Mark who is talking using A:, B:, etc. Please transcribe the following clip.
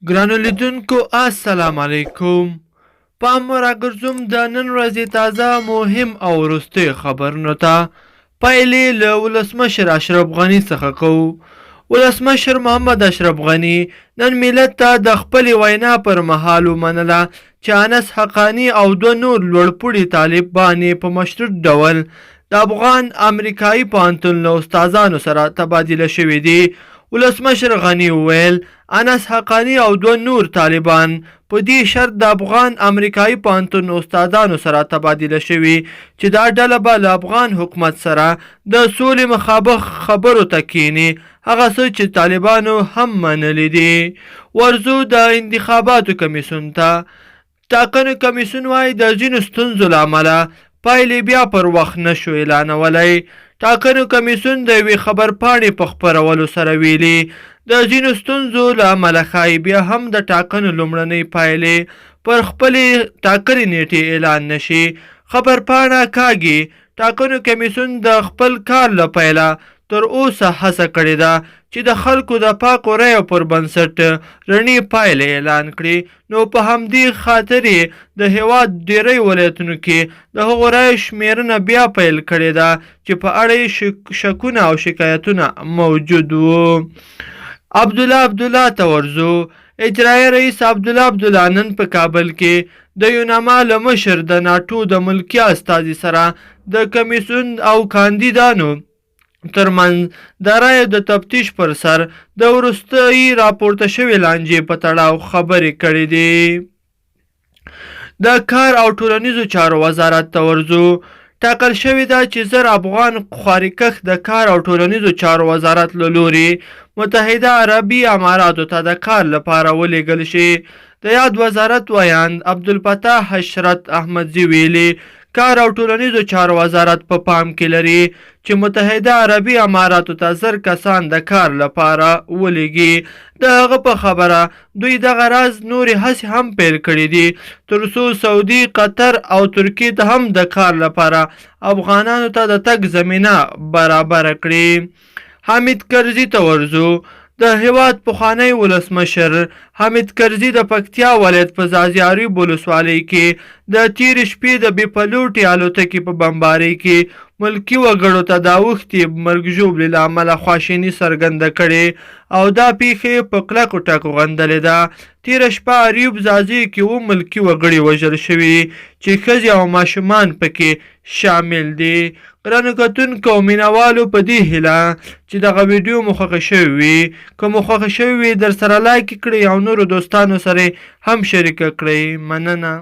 A: ګرانو لیدونکو السلام علیکم. پام راګرځوم د نن ورځې تازه مهم او وروستیو خبرونو ته. پایلې له ولسمشر اشرف غني څخه کوو. ولسمشر محمد اشرف غني نن ملت ته د خپلې وینا پر مهال ومنله چې انس حقاني او دوه نور لوړپوړي طالبان په مشروط ډول د افغان امریکایي پوهنتون له استادانو سره تبادله شوي دي. ولسمشر غني وویل انس حقاني او دوه نور طالبان په دې شرط د افغان امریکایي پوهنتون استادانو سره تبادله شوي چې دا ډله به له افغان حکومت سره د سولې مخامخ خبرو ته کیني، هغه څه چې طالبانو هم منلي دي. ورځو د انتخاباتو کمیسیون ته. ټاکنو کمیسیون وایي د ځینو ستونزو له امله پایلې بیا پر وخت نشو اعلانولی. ټاکنو کمیسیون د یوې خبرپاڼې په خپرولو سره ویلي د ځینو ستونزو له امله ښایي بیا هم د ټاکنو لومړنۍ پایلې پر خپلې ټاکنې نیټې اعلان نشي. خبرپاڼه کاږي ټاکنو کمیسیون د خپل کار له پیله تر اوسه هڅه کړې ده چې د خلکو د پاکو رایو پر بنسټ رڼې پایلې اعلان کړي، نو په همدې خاطر یې د هېواد ډېری ولایتونو کې د هغو رایو شمېرنه بیا پیل کړې ده چې په اړه یې شکونه او شکایتونه موجود وو. عبدالله ته ورځو. اجرایي رئیس عبدالله نن په کابل کې د یوناما له مشر د ناټو د ملکي استازي سره د کمیسیون او کاندیدانو ترمنځ د رایو د تفتیش پر سر د وروستۍ راپورته شوې لانجې په تړاو خبرې کړې دي. د کار او ټولنیزو چارو وزارت ته ورځو. ټاکل شوې ده چې 1000 افغان خوارکښ د کار او ټولنیزو چارو وزارت له لوري متحده عربي اماراتو ته د کار لپاره ولیږل شي. د یاد وزارت ویاند عبدالفتاح حشرت احمدزي ویلي کار او ټولنیزو چارو وزارت په پام کې لري چې متحده عربي اماراتو ته 1000 کسان د کار لپاره ولیږي. د هغه په خبره دوی دغه راز نورې هڅې هم پیل کړي دي تر څو سعودي، قطر او ترکیې ته هم د کار لپاره افغانانو ته د تګ زمینه برابره کړي. حامد کرزي ته ورځو. د هېواد پخوانی ولسمشر حامد کرزي د پکتیا ولایت په ځاځي ولسوالۍ کې د تېرې شپې د بې پیلوټې الوتکې په بمبارۍ کې ملکي وګړو ته د اوښتې مرګ ژوبلې له امله خواشیني څرګنده کړې او دا پیښې په کلکو ټکو غندلې ده. تېره شپه اریوب ځاځي کې 7 ملکي وګړي وژل شوي چې ښځې او ماشومان پکې شامل دي. ګرانو کتونکو او مینهوالو په دې هیله چې دغه ویډیو مو خوښه شوې وي، که مو خوښه شوې وي در سره لایک کړئ او نورو دوستانو سره هم شریکه کړئ. مننه.